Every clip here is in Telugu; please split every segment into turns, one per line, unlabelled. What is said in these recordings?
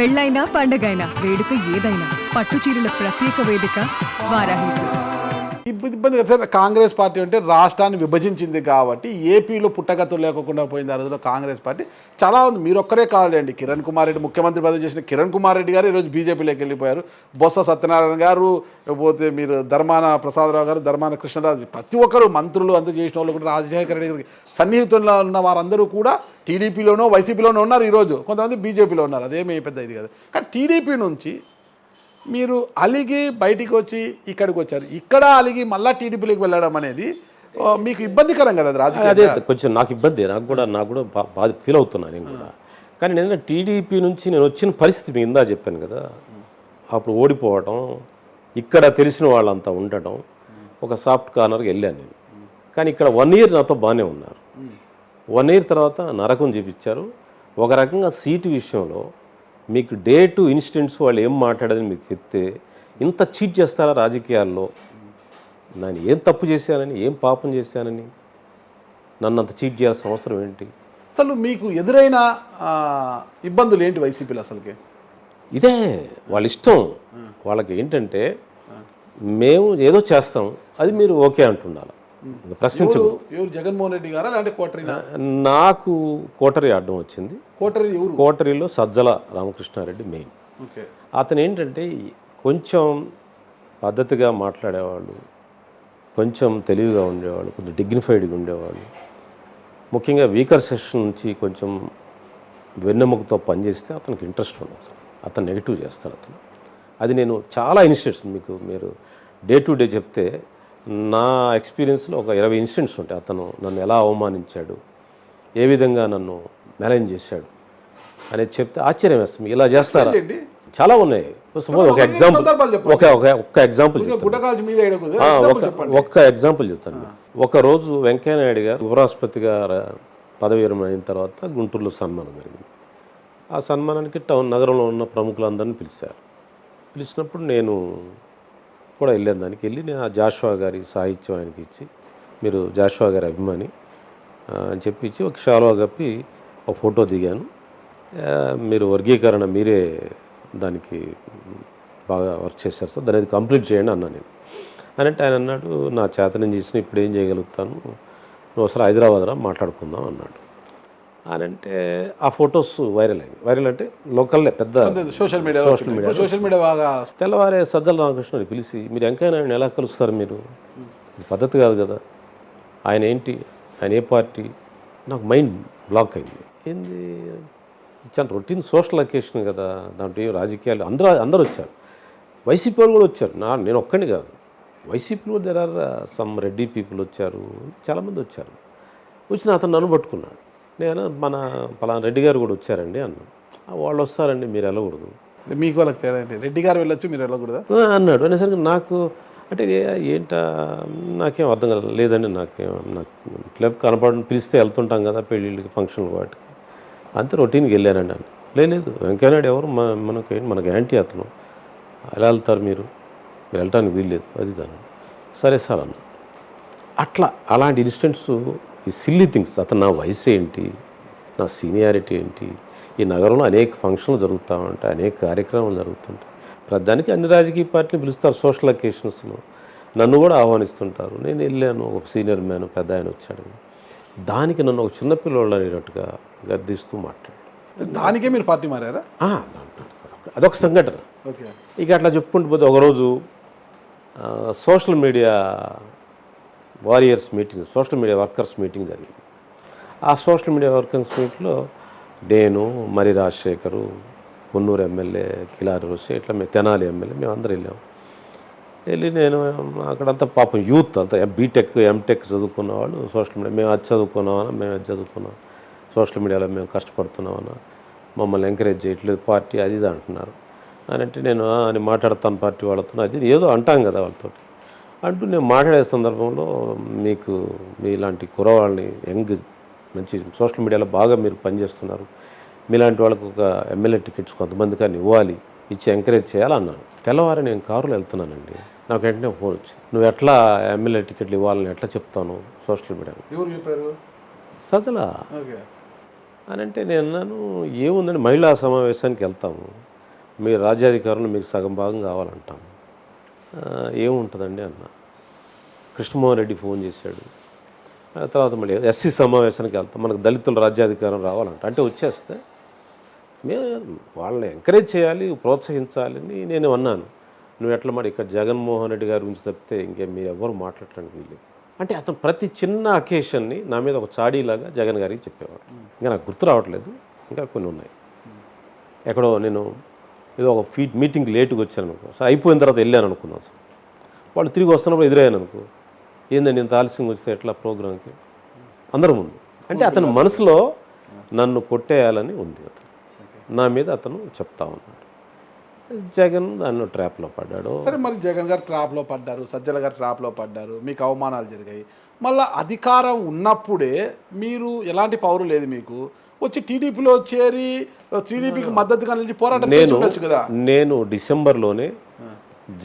పెళ్ళైనా పండగైనా వేడుక ఏదైనా పట్టు చీరల ప్రత్యేక వేదిక వారాహి సిల్క్స్.
ఇబ్బంది కదా. కాంగ్రెస్ పార్టీ అంటే రాష్ట్రాన్ని విభజించింది కాబట్టి ఏపీలో పుట్టగతులు లేకుండా పోయింది. ఆ రోజులో కాంగ్రెస్ పార్టీ చాలా ఉంది. మీరు ఒక్కరే కాదండి. కిరణ్ కుమార్ రెడ్డి ముఖ్యమంత్రి పదవి చేసిన కిరణ్ కుమార్ రెడ్డి గారు ఈరోజు బీజేపీలోకి వెళ్ళిపోయారు. బొత్స సత్యనారాయణ గారు, లేకపోతే మీరు ధర్మాన ప్రసాదరావు గారు, ధర్మాన కృష్ణదాస్, ప్రతి ఒక్కరు మంత్రులు అంతా చేసిన వాళ్ళు కూడా రాజశేఖర రెడ్డి గారికి సన్నిహితుల్లో ఉన్న వారందరూ కూడా టీడీపీలోనో వైసీపీలోనో ఉన్నారు. ఈరోజు కొంతమంది బీజేపీలో ఉన్నారు. అదేమీ పెద్ద ఇది కాదు. కానీ టీడీపీ నుంచి మీరు అలిగి బయటికి వచ్చి ఇక్కడికి వచ్చారు. ఇక్కడ అలిగి మళ్ళీ టీడీపీలోకి వెళ్ళడం అనేది మీకు ఇబ్బందికరం కదా. అది రాజకీయ
అదే కొంచెం నాకు ఇబ్బంది. నాకు కూడా బాధ ఫీల్ అవుతున్నాను నేను కూడా. కానీ నేను టీడీపీ నుంచి నేను వచ్చిన పరిస్థితి మీకు ఇందా చెప్పాను కదా. అప్పుడు ఓడిపోవడం, ఇక్కడ తెలిసిన వాళ్ళంతా ఉండటం, ఒక సాఫ్ట్ కార్నర్కి వెళ్ళాను నేను. కానీ ఇక్కడ 1 year నాతో బాగానే ఉన్నారు. 1 year తర్వాత నరకం చూపించారు. ఒక రకంగా సీటు విషయంలో మీకు డే టు ఇన్సిడెంట్స్ వాళ్ళు ఏం మాట్లాడదని మీకు చెప్తే ఇంత చీట్ చేస్తారా రాజకీయాల్లో? నేను ఏం తప్పు చేశానని, ఏం పాపం చేశానని నన్ను అంత చీట్ చేయాల్సిన అవసరం ఏంటి?
అసలు మీకు ఎదురైన ఇబ్బందులు ఏంటి వైసీపీలో? అసలుకి
ఇదే వాళ్ళ ఇష్టం. వాళ్ళకి ఏంటంటే మేము ఏదో చేస్తాం, అది మీరు ఓకే అంటున్నారు. ప్రశ్నించదు.
ఎవరు జగన్మోహన్ రెడ్డి గారా లేదంటే కోటరీ?
నాకు కోటరీ అడ్డం వచ్చింది.
కోటరీ ఎవరు?
కోటరీలో సజ్జల రామకృష్ణారెడ్డి మెయిన్. అతను ఏంటంటే కొంచెం పద్ధతిగా మాట్లాడేవాళ్ళు, కొంచెం తెలివిగా ఉండేవాళ్ళు, కొంచెం డిగ్నిఫైడ్గా ఉండేవాళ్ళు. ముఖ్యంగా వీకర్ సెక్షన్ నుంచి కొంచెం వెన్నెముకతో పనిచేస్తే అతనికి ఇంట్రెస్ట్ ఉండదు. అతను నెగిటివ్ చేస్తాడు అతను. అది నేను చాలా ఇన్సిడెంట్స్ మీరు డే టు డే చెప్తే నా ఎక్స్పీరియన్స్లో ఒక 20 ఇన్సిడెంట్స్ ఉంటాయి. అతను నన్ను ఎలా అవమానించాడు, ఏ విధంగా నన్ను మేనేజ్ చేశాడు అనేది చెప్తే ఆశ్చర్యం వేస్తుంది. ఇలా చేస్తారా? చాలా ఉన్నాయి. సపోజ్ ఒక ఎగ్జాంపుల్ ఒక్క ఎగ్జాంపుల్ చెప్తాను. ఒకరోజు వెంకయ్యనాయుడు గారు ఉపరాష్ట్రపతిగా పదవి విరమణ అయిన తర్వాత గుంటూరులో సన్మానం జరిగింది. ఆ సన్మానానికి నగరంలో ఉన్న ప్రముఖులందరినీ పిలిచారు. పిలిచినప్పుడు నేను కూడా వెళ్ళాను. దానికి వెళ్ళి నేను ఆ జాషువా గారి సాహిత్యం ఆయనకి ఇచ్చి, మీరు జాషువా గారి అభిమాని అని చెప్పి ఇచ్చి ఒక షాల్వా కప్పి ఒక ఫోటో దిగాను. మీరు వర్గీకరణ మీరే దానికి బాగా వర్క్ చేశారు సార్, దాన్ని కంప్లీట్ చేయండి అన్నా నేను. అని అంటే ఆయన అన్నాడు, నా చేత నేను చేసిన ఇప్పుడు ఏం చేయగలుగుతాను, నువ్వు ఒకసారి హైదరాబాద్ రా మాట్లాడుకుందాం అన్నాడు. అని అంటే ఆ ఫొటోస్ వైరల్ అయింది. వైరల్ అంటే లోకల్లే పెద్ద
సోషల్ మీడియా బాగా.
తెల్లవారే సజ్జల రామకృష్ణని పిలిచి, మీరు వెంకయ్యనాయుడిని ఎలా కలుస్తారు? మీరు పద్ధతి కాదు కదా. ఆయన ఏంటి, ఆయన ఏ పార్టీ? నాకు మైండ్ బ్లాక్ అయింది. ఏంది చాలా రొటీన్ సోషల్ అకేషన్ కదా, దాంట్లో రాజకీయాలు అందరూ వచ్చారు. వైసీపీ వాళ్ళు కూడా వచ్చారు. నేను ఒక్కడిని కాదు, వైసీపీలో there are some Reddy people వచ్చారు, చాలామంది వచ్చారు. వచ్చిన అతను నన్ను పట్టుకున్నాడు. నేను మన పలానా రెడ్డి గారు కూడా వచ్చారండి అన్నాను. వాళ్ళు వస్తారండి, మీరు వెళ్ళకూడదు.
మీకు వాళ్ళకి తేడా ఏంటి? రెడ్డి గారు వెళ్ళొచ్చు, మీరు వెళ్ళకూడదు
అన్నాడు. అనేసరికి నాకు అంటే ఏంటా నాకేం అర్థం కాలేదు. లేదండి నాకు క్లబ్ కనపడని పిలిస్తే వెళ్తుంటాం కదా పెళ్ళిళ్ళకి, ఫంక్షన్లు, వాటికి, అంతే రొటీన్కి వెళ్ళానండి అని. లేదు వెంకయ్యనాయుడు ఎవరు, మనకు యాంటీ అతను, ఎలా వెళ్తారు మీరు వెళ్ళటానికి వీల్లేదు, అది దాన్ని. సరే సార్ అన్న. అలాంటి ఇన్సిడెంట్స్, ఈ సిల్లీ థింగ్స్. అతను నా వయసు ఏంటి, నా సీనియారిటీ ఏంటి, ఈ నగరంలో అనేక ఫంక్షన్లు జరుగుతూ ఉంటాయి, అనేక కార్యక్రమాలు జరుగుతుంటాయి. ప్రధానికి అన్ని రాజకీయ పార్టీలు పిలుస్తారు సోషల్ అకేషన్స్లో, నన్ను కూడా ఆహ్వానిస్తుంటారు. నేను వెళ్ళాను, ఒక సీనియర్ మ్యాన్ పెద్ద ఆయన వచ్చాడు. దానికి నన్ను ఒక చిన్నపిల్లవాళ్ళు అనేటట్టుగా గద్దిస్తూ మాట్లాడు.
దానికే మీరు పార్టీ మారారా?
అదొక సంఘటన. ఇక అట్లా చెప్పుకుంటూ పోతే ఒకరోజు social media warriors meeting, social media workers meeting జరిగింది. ఆ సోషల్ మీడియా వర్కర్స్ మీట్లో నేను, మరి రాజశేఖరు, పొన్నూరు ఎమ్మెల్యే కిలారి రోషి, ఇట్లా మేము తెనాలి ఎమ్మెల్యే, మేము అందరూ వెళ్ళాము. వెళ్ళి నేను అక్కడంతా పాపం యూత్ అంతా బీటెక్ ఎంటెక్ చదువుకున్న వాళ్ళు సోషల్ మీడియా, మేము అది చదువుకున్నామన్నా, మేము అది చదువుకున్నాం, సోషల్ మీడియాలో మేము కష్టపడుతున్నామన్నా, మమ్మల్ని ఎంకరేజ్ చేయట్లేదు పార్టీ, అది ఇది అంటున్నారు. అని అంటే నేను అని మాట్లాడతాను పార్టీ వాళ్ళతో, అది ఏదో అంటాం కదా వాళ్ళతో అంటూ నేను మాట్లాడే సందర్భంలో, మీకు మీలాంటి కుర్రవాళ్ళని, యంగ్ మంచి సోషల్ మీడియాలో బాగా మీరు పనిచేస్తున్నారు, మీలాంటి వాళ్ళకు ఒక ఎమ్మెల్యే టికెట్స్ కొంతమంది కానీ ఇవ్వాలి, ఇచ్చి ఎంకరేజ్ చేయాలన్నాను. తెల్లవారి నేను కారులో వెళ్తున్నానండి, నాకు వెంటనే ఫోన్ వచ్చింది. నువ్వు ఎట్లా ఎమ్మెల్యే టికెట్లు ఇవ్వాలని ఎట్లా చెప్తాను సోషల్ మీడియాలో? సజ్జల అని అంటే నేను అన్నాను, ఏముందని మహిళా సమావేశానికి వెళ్తాము, మీరు రాజ్యాధికారంలో మీకు సగం భాగం కావాలంటాం. ఏముంటుందండి అన్న. కృష్ణమోహన్ రెడ్డి ఫోన్ చేశాడు. తర్వాత మళ్ళీ ఎస్సీ సమావేశానికి వెళ్తాం, మనకు దళితుల రాజ్యాధికారం రావాలంట. అంటే వచ్చేస్తే మేము వాళ్ళని ఎంకరేజ్ చేయాలి, ప్రోత్సహించాలని నేను అన్నాను. నువ్వు ఎట్లా మరి ఇక్కడ జగన్మోహన్ రెడ్డి గారి గురించి తప్పితే ఇంకేం మీరు ఎవరు మాట్లాడటానికి వీళ్ళు. అంటే అతను ప్రతి చిన్న అకేషన్ని నా మీద ఒక చాడీలాగా జగన్ గారికి చెప్పేవాడు. ఇంకా నాకు గుర్తు రావట్లేదు, ఇంకా కొన్ని ఉన్నాయి. ఎక్కడో నేను ఏదో ఒక మీటింగ్కి లేటుగా వచ్చాను అనుకో, సో అయిపోయిన తర్వాత వెళ్ళాను అనుకున్నాను. అసలు వాళ్ళు తిరిగి వస్తున్నప్పుడు ఎదురయ్యాను అనుకో, ఏందండి ఇంత ఆలస్యంగా వస్తే ఎట్లా ప్రోగ్రామ్కి అందరి ముందు. అంటే అతని మనసులో నన్ను కొట్టేయాలని ఉంది. అతను నా మీద అతను చెప్తా ఉన్నాడు. జగన్ దాన్ని ట్రాప్లో పడ్డాడు.
సరే, మరి జగన్ గారు ట్రాప్లో పడ్డారు, సజ్జల గారు ట్రాప్లో పడ్డారు, మీకు అవమానాలు జరిగాయి. మళ్ళీ అధికారం ఉన్నప్పుడే మీరు ఎలాంటి పవర్ లేదు, మీకు వచ్చి టీడీపీలో చేరి టీడీపీకి మద్దతుగా నిలిచి పోరాటం చేసి కదా.
నేను డిసెంబర్లోనే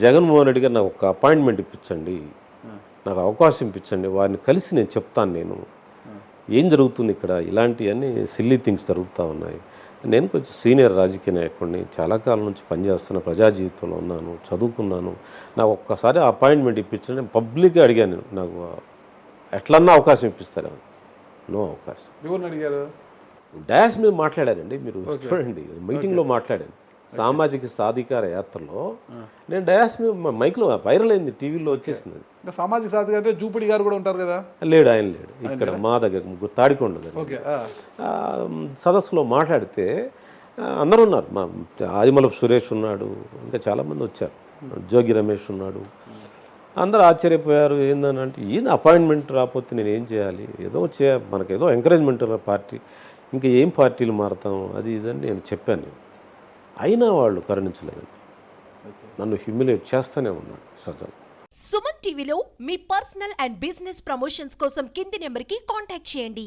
జగన్మోహన్ రెడ్డి గారు నాకు ఒక అపాయింట్మెంట్ ఇప్పించండి, నాకు అవకాశం ఇప్పించండి, వారిని కలిసి నేను చెప్తాను నేను ఏం జరుగుతుంది ఇక్కడ, ఇలాంటివన్నీ సిల్లీ థింగ్స్ జరుగుతూ ఉన్నాయి. నేను కొంచెం సీనియర్ రాజకీయ నాయకుడిని, చాలా కాలం నుంచి పనిచేస్తున్న, ప్రజా జీవితంలో ఉన్నాను, చదువుకున్నాను, నాకు ఒక్కసారి అపాయింట్మెంట్ ఇప్పించండి. నేను పబ్లిక్గా అడిగాను, నాకు ఎట్లన్నా అవకాశం ఇప్పిస్తారా? నో అవకాశం.
ఎవరిని అడిగారు?
డాష్ మీద మాట్లాడానండి, మీరు చూడండి, మీటింగ్లో మాట్లాడాను. సామాజిక సాధికార యాత్రలో నేను డయాస్ మీద మైక్లో వైరల్ అయింది, టీవీలో వచ్చేసింది.
ఇంకా సామాజిక సాధికార జూపిడి గారు కూడా ఉంటారు కదా.
లేడు, ఆయన లేడు. ఇక్కడ మా దగ్గర తాడికొండ దగ్గర సదస్సులో మాట్లాడితే అందరూ ఉన్నారు. మా ఆదిమలపు సురేష్ ఉన్నాడు, ఇంకా చాలామంది వచ్చారు, జోగి రమేష్ ఉన్నాడు. అందరూ ఆశ్చర్యపోయారు. ఏందని అంటే ఏంది అపాయింట్మెంట్ రాకపోతే నేను ఏం చేయాలి, ఏదో మనకేదో ఎంకరేజ్మెంట్ పార్టీ, ఇంకా ఏం పార్టీలు మారుతాం అది ఇదని నేను చెప్పాను. అయినా వాళ్ళు కరుణించలేదండి, నన్ను హ్యూమిలేట్ చేస్తూనే ఉన్నాడు సజ్జలు.
సుమన్ టీవీలో మీ పర్సనల్ అండ్ బిజినెస్ ప్రమోషన్స్ కోసం కింది నెంబర్కి కాంటాక్ట్ చేయండి.